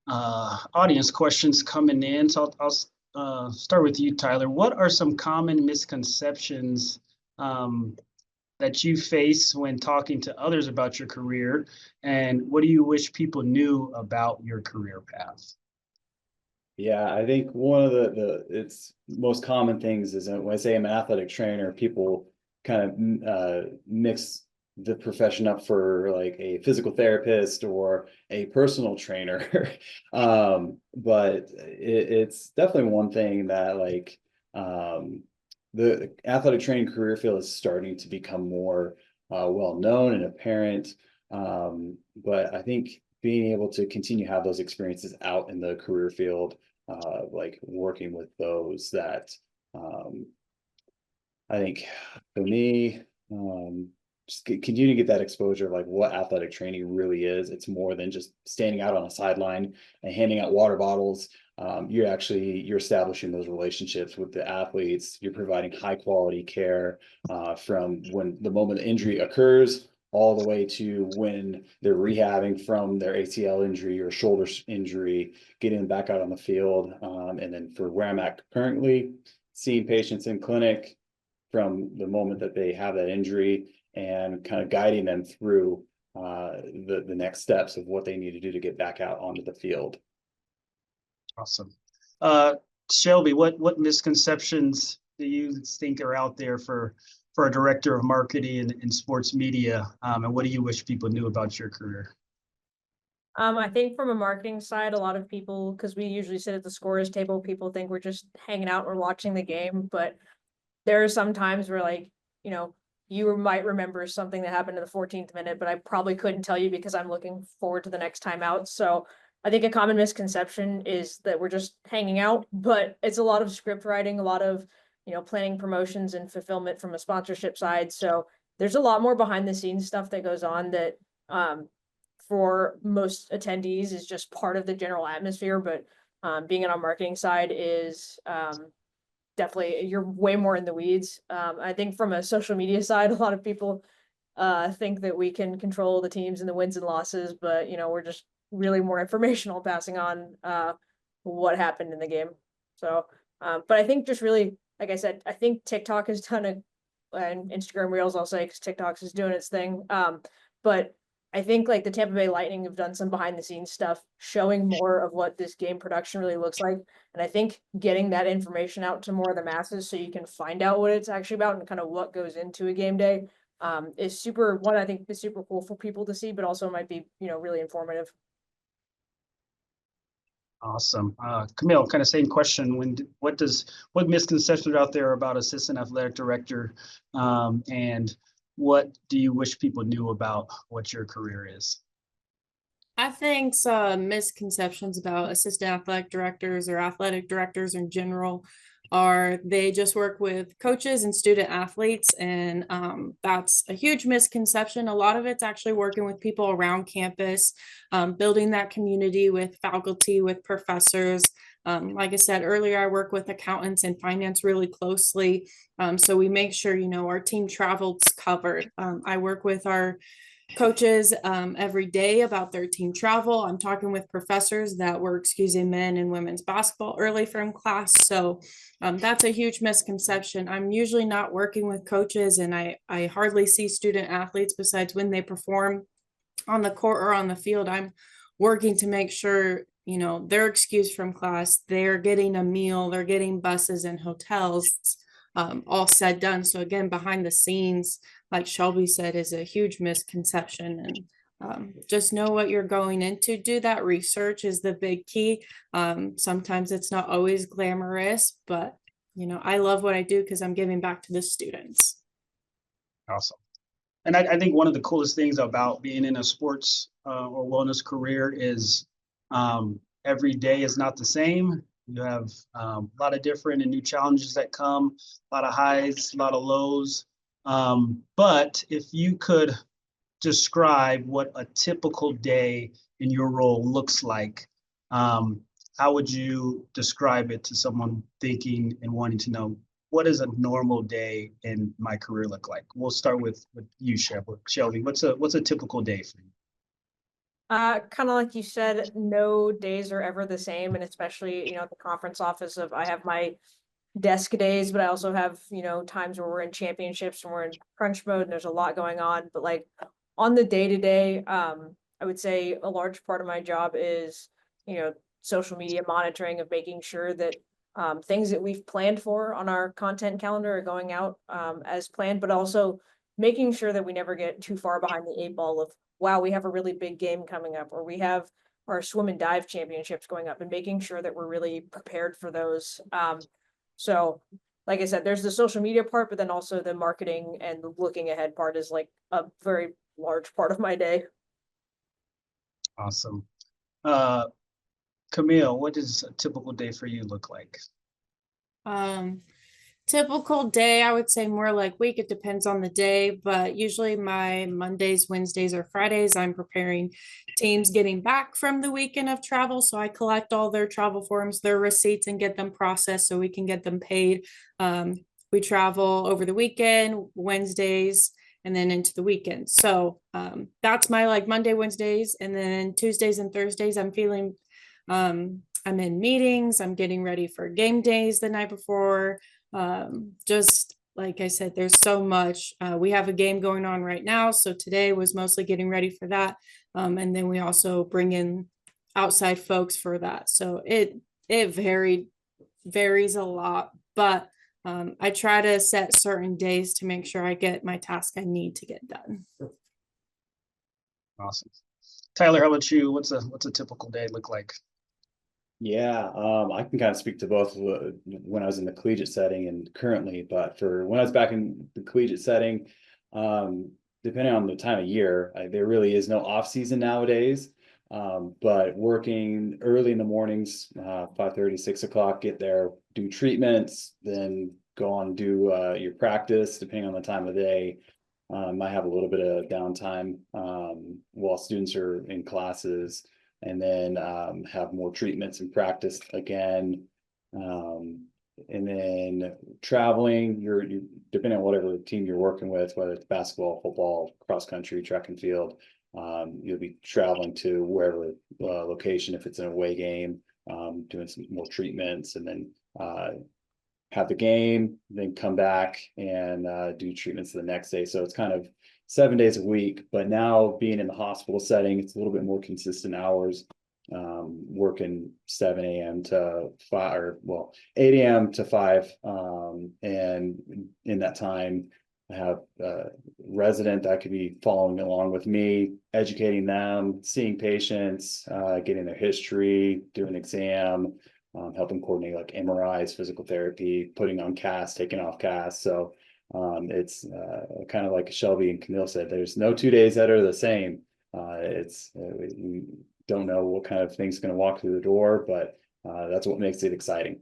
audience questions coming in. So I'll start with you, Tyler. What are some common misconceptions that you face when talking to others about your career? And what do you wish people knew about your career path? Yeah, I think one of the it's most common things is that when I say I'm an athletic trainer, people kind of mix the profession up for like a physical therapist or a personal trainer. But it's definitely one thing that like the athletic training career field is starting to become more well known and apparent. But I think being able to continue to have those experiences out in the career field, like working with those that um, I think for me, just continue to get that exposure of like what athletic training really is. It's more than just standing out on a sideline and handing out water bottles. You're establishing those relationships with the athletes. You're providing high quality care from when the moment the injury occurs all the way to when they're rehabbing from their ACL injury or shoulder injury, getting them back out on the field. And then for where I'm at currently, seeing patients in clinic from the moment that they have that injury and kind of guiding them through the next steps of what they need to do to get back out onto the field. Awesome. Shelby, what misconceptions do you think are out there for a director of marketing in sports media? And what do you wish people knew about your career? I think from a marketing side, a lot of people, because we usually sit at the scorers table, people think we're just hanging out or watching the game, but there are some times where like, you know, you might remember something that happened in the 14th minute, but I probably couldn't tell you because I'm looking forward to the next time out. So I think a common misconception is that we're just hanging out, but it's a lot of script writing, a lot of, you know, planning promotions and fulfillment from a sponsorship side. So there's a lot more behind the scenes stuff that goes on that for most attendees is just part of the general atmosphere. But being on our marketing side is definitely you're way more in the weeds. I think from a social media side, a lot of people think that we can control the teams and the wins and losses, but you know, we're just really more informational, passing on what happened in the game. So, but I think just really, like I said, I think TikTok has done and Instagram Reels, I'll say, because TikTok is doing its thing. But I think like the Tampa Bay Lightning have done some behind the scenes stuff, showing more of what this game production really looks like. And I think getting that information out to more of the masses so you can find out what it's actually about and kind of what goes into a game day is super, one, I think is super cool for people to see, but also might be, you know, really informative. Awesome. Camille, kind of same question. What misconceptions are out there about assistant athletic director? And what do you wish people knew about what your career is? I think some misconceptions about assistant athletic directors or athletic directors in general are they just work with coaches and student athletes, and that's a huge misconception. A lot of it's actually working with people around campus, building that community with faculty, with professors. Like I said earlier, I work with accountants and finance really closely, so we make sure, you know, our team travel's covered. I work with our coaches every day about their team travel. I'm talking with professors that were excusing men and women's basketball early from class. So that's a huge misconception. I'm usually not working with coaches, and I hardly see student athletes besides when they perform on the court or on the field. I'm working to make sure, you know, they're excused from class, they're getting a meal, they're getting buses and hotels, all said done. So again, behind the scenes, like Shelby said, is a huge misconception. And just know what you're going into. Do that research is the big key. Sometimes it's not always glamorous, but you know, I love what I do because I'm giving back to the students. Awesome. And I think one of the coolest things about being in a sports or wellness career is every day is not the same. You have a lot of different and new challenges that come, a lot of highs, a lot of lows. But if you could describe what a typical day in your role looks like, how would you describe it to someone thinking and wanting to know, what does a normal day in my career look like? We'll start with you, Shelby. What's a typical day for you? Kind of like you said, no days are ever the same, and especially, at the conference office I have my desk days, but I also have, times where we're in championships and we're in crunch mode and there's a lot going on. But like on the day to day, I would say a large part of my job is, social media monitoring, of making sure that things that we've planned for on our content calendar are going out as planned, but also making sure that we never get too far behind the eight ball of, wow, we have a really big game coming up, or we have our swim and dive championships going up, and making sure that we're really prepared for those. So like I said, there's the social media part, but then also the marketing and looking ahead part is like a very large part of my day. Awesome. Camille, what does a typical day for you look like? Typical day, I would say more like week. It depends on the day, but usually my Mondays, Wednesdays, or Fridays, I'm preparing teams getting back from the weekend of travel. So I collect all their travel forms, their receipts, and get them processed so we can get them paid. We travel over the weekend, Wednesdays, and then into the weekend. So that's my like Monday, Wednesdays, and then Tuesdays and Thursdays, I'm feeling I'm in meetings, I'm getting ready for game days the night before. Just like I said, there's so much. We have a game going on right now, so today was mostly getting ready for that, and then we also bring in outside folks for that. So it varies a lot, but I try to set certain days to make sure I get my task I need to get done. Awesome. Tyler, how about you? What's a typical day look like? Yeah, I can kind of speak to both when I was in the collegiate setting and currently, but for when I was back in the collegiate setting, depending on the time of year, there really is no off season nowadays. But working early in the mornings, 5:30, 6 o'clock, get there, do treatments, then go on do your practice, depending on the time of day. I have a little bit of downtime while students are in classes, and then have more treatments and practice again. And then traveling, you're depending on whatever team you're working with, whether it's basketball, football, cross country, track and field, you'll be traveling to wherever location if it's an away game, doing some more treatments, and then have the game, then come back and do treatments the next day. So it's kind of 7 days a week, but now being in the hospital setting, it's a little bit more consistent hours, working 7 a.m. to 5, or well, 8 a.m. to 5. And in that time, I have a resident that could be following along with me, educating them, seeing patients, getting their history, doing an exam, helping coordinate like MRIs, physical therapy, putting on casts, taking off casts. So it's kind of like Shelby and Camille said, there's no 2 days that are the same. We don't know what kind of thing's going to walk through the door, but that's what makes it exciting.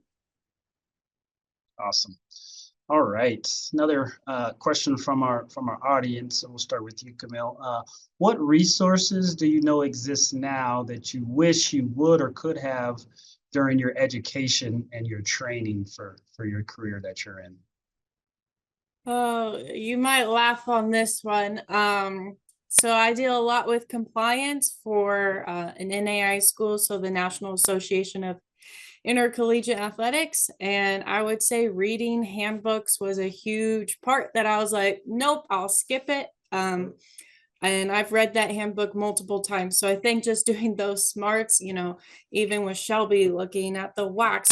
Awesome. All right. Another question from our audience. So we'll start with you, Camille. What resources do you know exist now that you wish you would or could have during your education and your training for your career that you're in? Oh, you might laugh on this one. So I deal a lot with compliance for an NAI school, so the National Association of Intercollegiate Athletics. And I would say reading handbooks was a huge part that I was like, nope, I'll skip it. And I've read that handbook multiple times. So I think just doing those smarts, even with Shelby looking at the wax,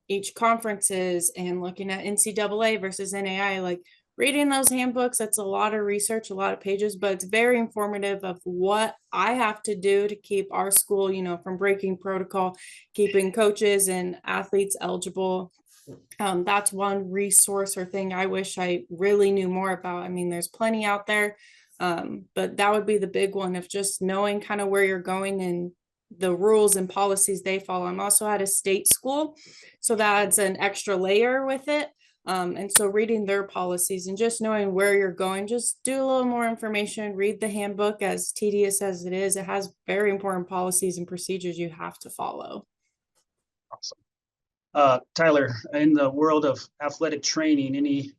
each conferences and looking at NCAA versus NAI, like reading those handbooks, that's a lot of research, a lot of pages, but it's very informative of what I have to do to keep our school, from breaking protocol, keeping coaches and athletes eligible. That's one resource or thing I wish I really knew more about. I mean, there's plenty out there. But that would be the big one of just knowing kind of where you're going and the rules and policies they follow. I'm also at a state school, so that's an extra layer with it. And so reading their policies and just knowing where you're going, just do a little more information, read the handbook. As tedious as it is, it has very important policies and procedures you have to follow. Awesome. Tyler, in the world of athletic training, any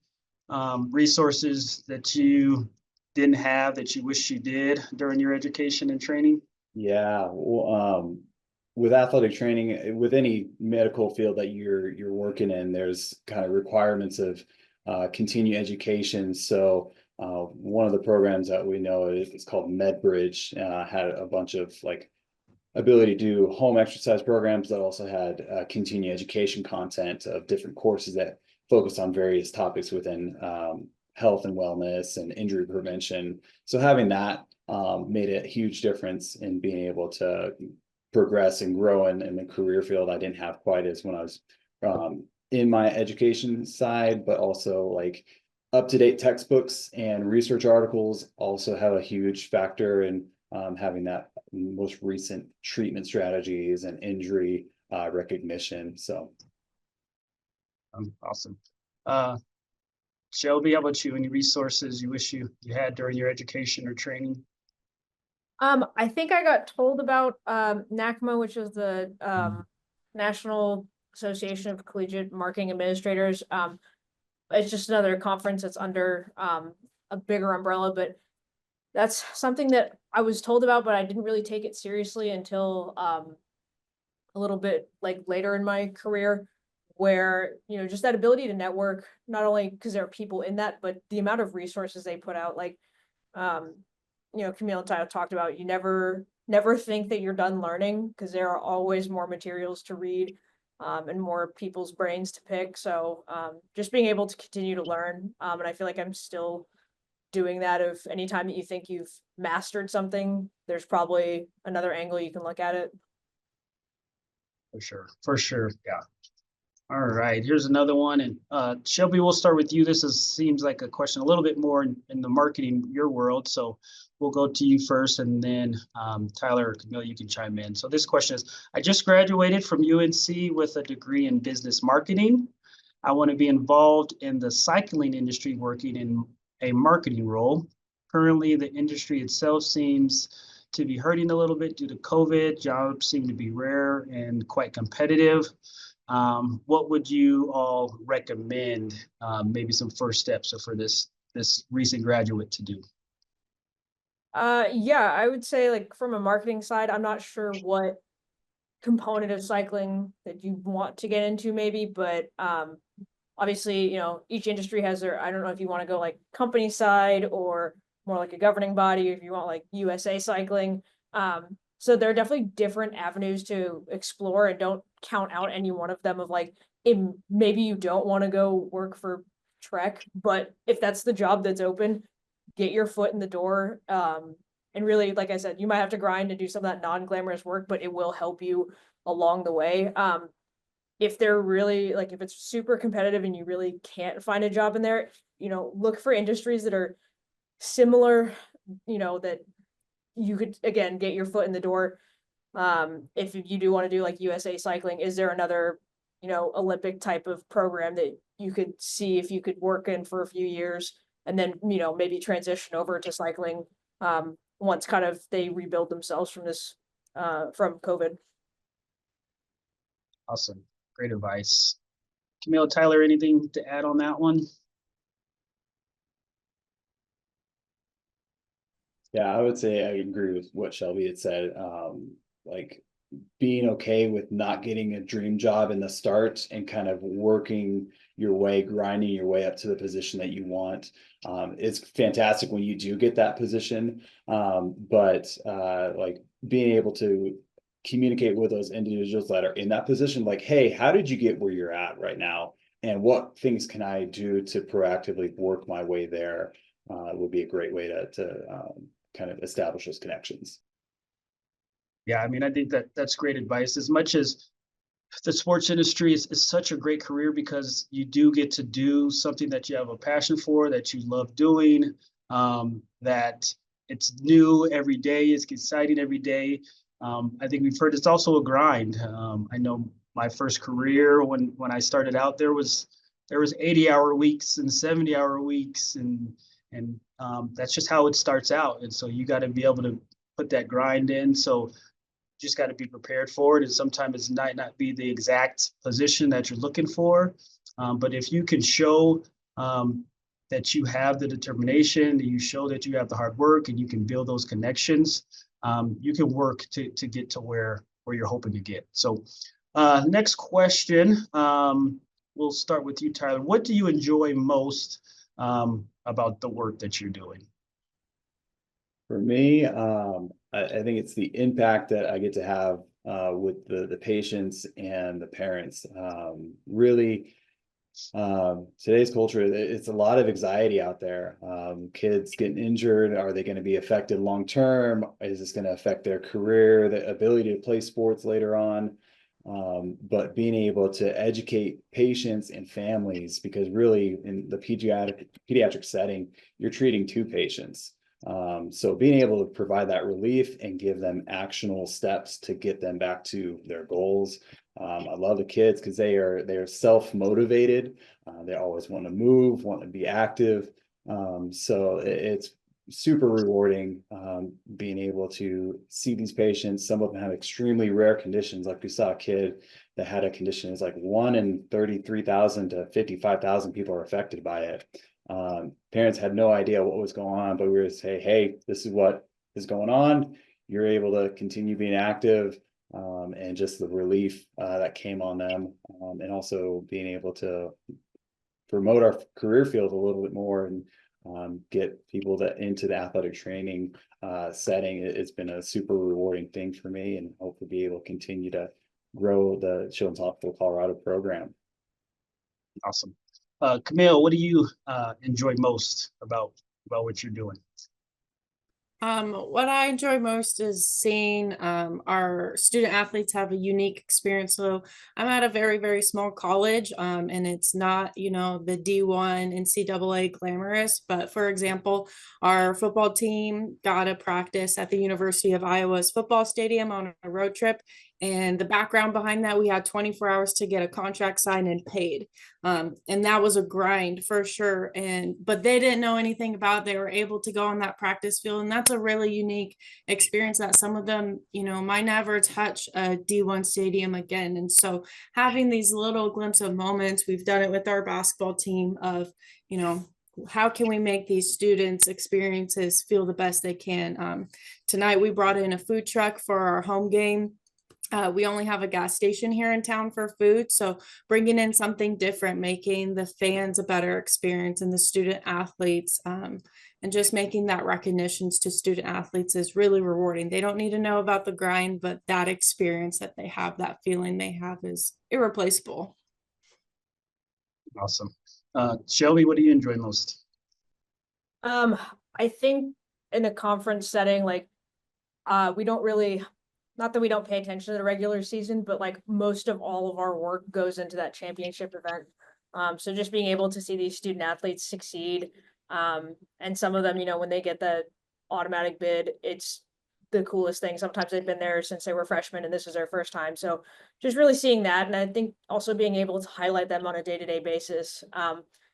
resources that you didn't have that you wish you did during your education and training? Yeah, well, with athletic training, with any medical field that you're working in, there's kind of requirements of continuing education. So one of the programs that we know is called MedBridge. Had a bunch of like ability to do home exercise programs that also had continuing education content of different courses that focused on various topics within health and wellness and injury prevention. So having that made a huge difference in being able to progress and grow in the career field. I didn't have quite as when I was in my education side, but also like up-to-date textbooks and research articles also have a huge factor in having that most recent treatment strategies and injury recognition. So awesome. Shelby, how about you? Any resources you wish you had during your education or training? I think I got told about NACMA, which is the National Association of Collegiate Marketing Administrators. It's just another conference that's under a bigger umbrella, but that's something that I was told about, but I didn't really take it seriously until a little bit like later in my career, where just that ability to network, not only because there are people in that, but the amount of resources they put out. Like Camille and Tyler talked about, you never think that you're done learning, because there are always more materials to read and more people's brains to pick. So just being able to continue to learn, and I feel like I'm still doing that. Of anytime that you think you've mastered something, there's probably another angle you can look at it. For sure, yeah. All right, here's another one. And Shelby, we'll start with you. This seems like a question a little bit more in the marketing, your world. So we'll go to you first, and then Tyler or Camille, you can chime in. So this question is, I just graduated from UNC with a degree in business marketing. I want to be involved in the cycling industry, working in a marketing role. Currently, the industry itself seems to be hurting a little bit due to COVID. Jobs seem to be rare and quite competitive. What would you all recommend, maybe some first steps for this recent graduate to do? Yeah, I would say, like, from a marketing side, I'm not sure what component of cycling that you want to get into, maybe, but obviously, each industry has their, I don't know if you want to go like company side or more like a governing body, if you want like USA Cycling. So there are definitely different avenues to explore, and don't count out any one of them of like, maybe you don't want to go work for Trek, but if that's the job that's open, get your foot in the door. And really, like I said, you might have to grind and do some of that non-glamorous work, but it will help you along the way. If they're really like, if it's super competitive and you really can't find a job in there, look for industries that are similar, that you could, again, get your foot in the door. If you do want to do like USA Cycling, is there another, Olympic type of program that you could see if you could work in for a few years, and then, maybe transition over to cycling once kind of they rebuild themselves from this, from COVID. Awesome. Great advice. Camille, Tyler, anything to add on that one? Yeah, I would say I agree with what Shelby had said. Like being okay with not getting a dream job in the start and kind of working your way, grinding your way up to the position that you want. It's fantastic when you do get that position. But like being able to communicate with those individuals that are in that position, like, hey, how did you get where you're at right now? And what things can I do to proactively work my way there? Would be a great way to kind of establish those connections. Yeah, I mean, I think that that's great advice. As much as the sports industry is such a great career because you do get to do something that you have a passion for, that you love doing, that it's new every day, it's exciting every day. I think we've heard it's also a grind. I know my first career when I started out, there was 80-hour weeks and 70-hour weeks, and that's just how it starts out. And so you got to be able to put that grind in. So just got to be prepared for it. And sometimes it might not be the exact position that you're looking for. But if you can show that you have the determination, you show that you have the hard work and you can build those connections, you can work to get to where you're hoping to get. So next question, we'll start with you, Tyler. What do you enjoy most about the work that you're doing? For me, I think it's the impact that I get to have with the patients and the parents. Really, today's culture, it's a lot of anxiety out there. Kids getting injured. Are they going to be affected long term? Is this going to affect their career, the ability to play sports later on? But being able to educate patients and families, because really in the pediatric setting, you're treating two patients. So being able to provide that relief and give them actionable steps to get them back to their goals. I love the kids because they are self-motivated. They always want to move, want to be active. So it's super rewarding being able to see these patients. Some of them have extremely rare conditions. Like we saw a kid that had a condition is like 1 in 33,000 to 55,000 people are affected by it. Parents had no idea what was going on, but we were say, hey, this is what is going on. You're able to continue being active, and just the relief that came on them, and also being able to promote our career field a little bit more and get people into the athletic training setting. It's been a super rewarding thing for me, and hopefully be able to continue to grow the Children's Hospital Colorado program. Awesome. Camille, what do you enjoy most about what you're doing? What I enjoy most is seeing our student athletes have a unique experience. So I'm at a very, very small college, and it's not, the D1 NCAA glamorous. But for example, our football team got a practice at the University of Iowa's football stadium on a road trip. And the background behind that, we had 24 hours to get a contract signed and paid. And that was a grind for sure. But they didn't know anything about it. They were able to go on that practice field. And that's a really unique experience that some of them, might never touch a D1 stadium again. And so having these little glimpse of moments, we've done it with our basketball team of, how can we make these students' experiences feel the best they can? Tonight, we brought in a food truck for our home game. We only have a gas station here in town for food. So bringing in something different, making the fans a better experience and the student athletes, and just making that recognitions to student athletes is really rewarding. They don't need to know about the grind, but that experience that they have, that feeling they have is irreplaceable. Awesome. Shelby, what do you enjoy most? I think in a conference setting, like we don't really, not that we don't pay attention to the regular season, but like most of all of our work goes into that championship event. So just being able to see these student athletes succeed, and some of them, when they get the automatic bid, it's the coolest thing. Sometimes they've been there since they were freshmen and this is their first time. So just really seeing that. And I think also being able to highlight them on a day-to-day basis.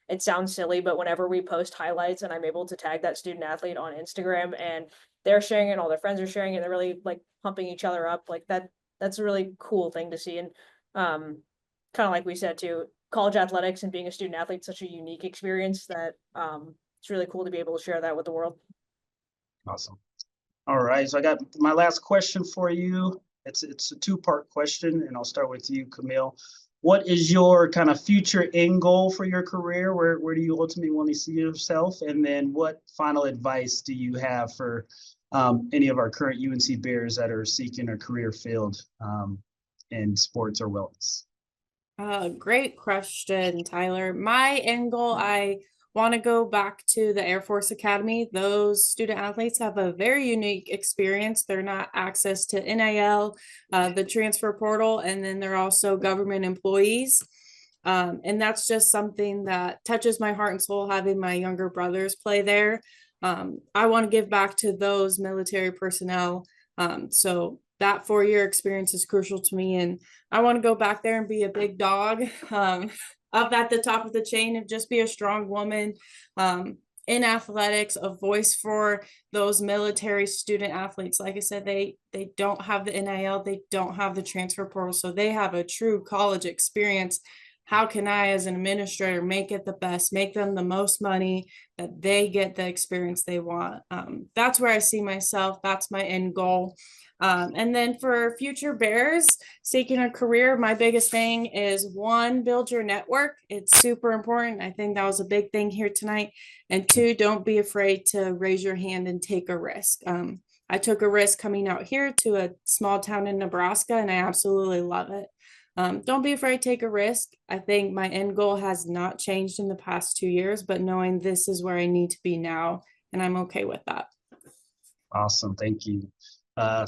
It sounds silly, but whenever we post highlights and I'm able to tag that student athlete on Instagram and they're sharing it, and all their friends are sharing it, they're really like pumping each other up, like that's a really cool thing to see. And kind of like we said too, college athletics and being a student athlete is such a unique experience that it's really cool to be able to share that with the world. Awesome. All right, so I got my last question for you. It's a two-part question, and I'll start with you, Camille. What is your kind of future end goal for your career? Where do you ultimately want to see yourself? And then what final advice do you have for any of our current UNC Bears that are seeking a career field in sports or wellness? Great question, Tyler. My end goal, I want to go back to the Air Force Academy. Those student athletes have a very unique experience. They're not access to NIL, the transfer portal, and then they're also government employees. And that's just something that touches my heart and soul, having my younger brothers play there. I want to give back to those military personnel. So that 4-year experience is crucial to me. And I want to go back there and be a big dog, up at the top of the chain, and just be a strong woman in athletics, a voice for those military student athletes. Like I said, they don't have the NIL, they don't have the transfer portal, so they have a true college experience. How can I, as an administrator, make it the best, make them the most money, that they get the experience they want? That's where I see myself. That's my end goal. And then for future Bears seeking a career, my biggest thing is, one, build your network. It's super important. I think that was a big thing here tonight. And two, don't be afraid to raise your hand and take a risk. I took a risk coming out here to a small town in Nebraska, and I absolutely love it. Don't be afraid to take a risk. I think my end goal has not changed in the past 2 years, but knowing this is where I need to be now, and I'm okay with that. Awesome, thank you.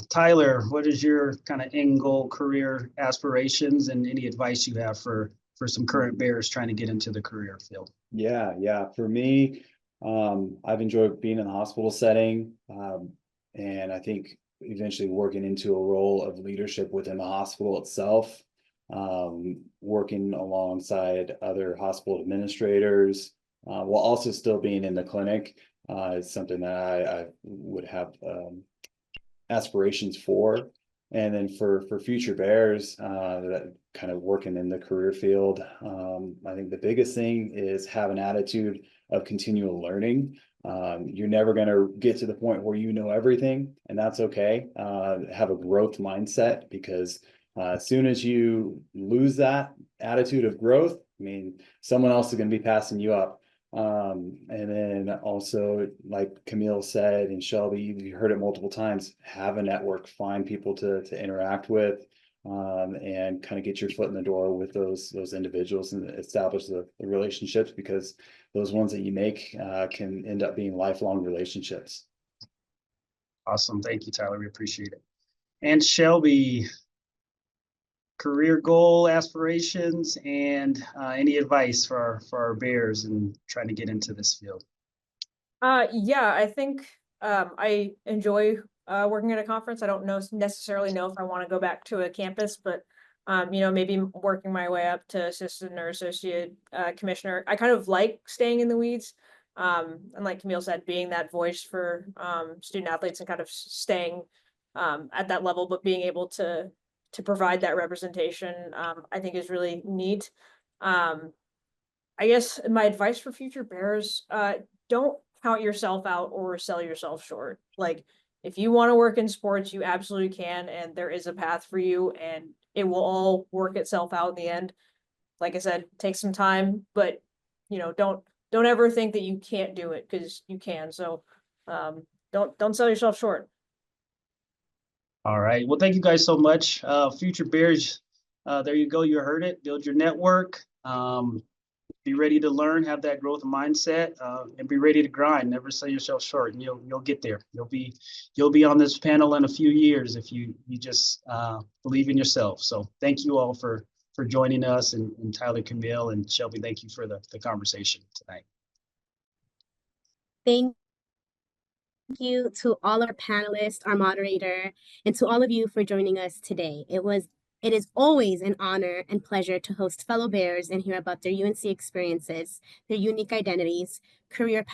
Tyler, what is your kind of end goal, career aspirations, and any advice you have for some current Bears trying to get into the career field? Yeah. For me, I've enjoyed being in the hospital setting, and I think eventually working into a role of leadership within the hospital itself, working alongside other hospital administrators, while also still being in the clinic, is something that I would have aspirations for. And then for future Bears, that kind of working in the career field, I think the biggest thing is have an attitude of continual learning. You're never going to get to the point where you know everything, and that's okay. Have a growth mindset, because as soon as you lose that attitude of growth, I mean, someone else is going to be passing you up. And then also, like Camille said, and Shelby, you heard it multiple times, have a network, find people to interact with, and kind of get your foot in the door with those individuals and establish the relationships, because those ones that you make can end up being lifelong relationships. Awesome, thank you, Tyler, we appreciate it. And Shelby, career goal, aspirations, and any advice for our Bears and trying to get into this field? Yeah, I think I enjoy working at a conference. I don't necessarily know if I want to go back to a campus, but maybe working my way up to assistant or associate commissioner. I kind of like staying in the weeds. And like Camille said, being that voice for student athletes and kind of staying at that level, but being able to provide that representation, I think is really neat. I guess my advice for future Bears, don't count yourself out or sell yourself short. Like, if you want to work in sports, you absolutely can, and there is a path for you, and it will all work itself out in the end. Like I said, take some time, but don't ever think that you can't do it, because you can. So don't sell yourself short. All right, well, thank you guys so much. Future Bears, there you go, you heard it. Build your network, be ready to learn, have that growth mindset, and be ready to grind. Never sell yourself short, and you'll get there. You'll be on this panel in a few years if you just believe in yourself. So thank you all for joining us, and Tyler, Camille, and Shelby, thank you for the conversation tonight. Thank you to all our panelists, our moderator, and to all of you for joining us today. It is always an honor and pleasure to host fellow Bears and hear about their UNC experiences, their unique identities, career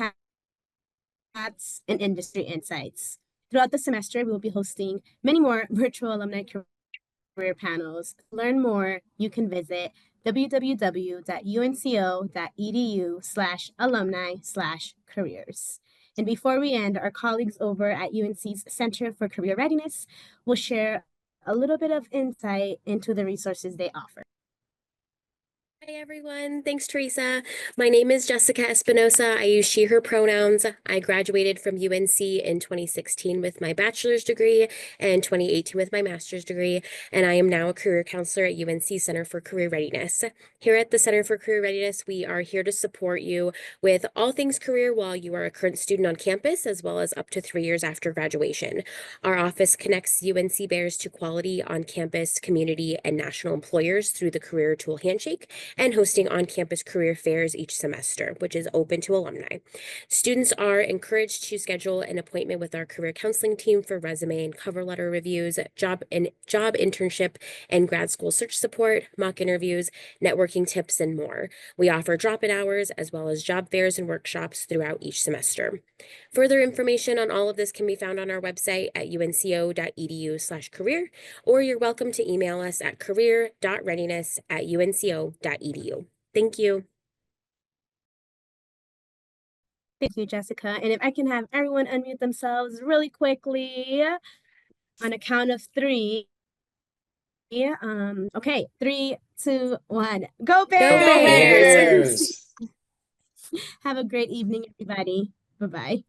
paths, and industry insights. Throughout the semester, we will be hosting many more virtual alumni career panels. To learn more, you can visit www.unco.edu/alumni/careers. And before we end, our colleagues over at UNC's Center for Career Readiness will share a little bit of insight into the resources they offer. Hi everyone, thanks Teresa. My name is Jessica Espinosa. I use she, her pronouns. I graduated from UNC in 2016 with my bachelor's degree and 2018 with my master's degree, and I am now a career counselor at UNC Center for Career Readiness. Here at the Center for Career Readiness, we are here to support you with all things career while you are a current student on campus, as well as up to 3 years after graduation. Our office connects UNC Bears to quality on-campus, community, and national employers through the Career Tool Handshake, and hosting on-campus career fairs each semester, which is open to alumni. Students are encouraged to schedule an appointment with our career counseling team for resume and cover letter reviews, job internship and grad school search support, mock interviews, networking tips, and more. We offer drop-in hours as well as job fairs and workshops throughout each semester. Further information on all of this can be found on our website at unco.edu/career, or you're welcome to email us at career.readiness@unco.edu. Thank you. Thank you, Jessica. And if I can have everyone unmute themselves really quickly on a count of 3. Okay, 3, 2, 1. Go Bears! Go Bears! Bears! Have a great evening, everybody. Bye-bye.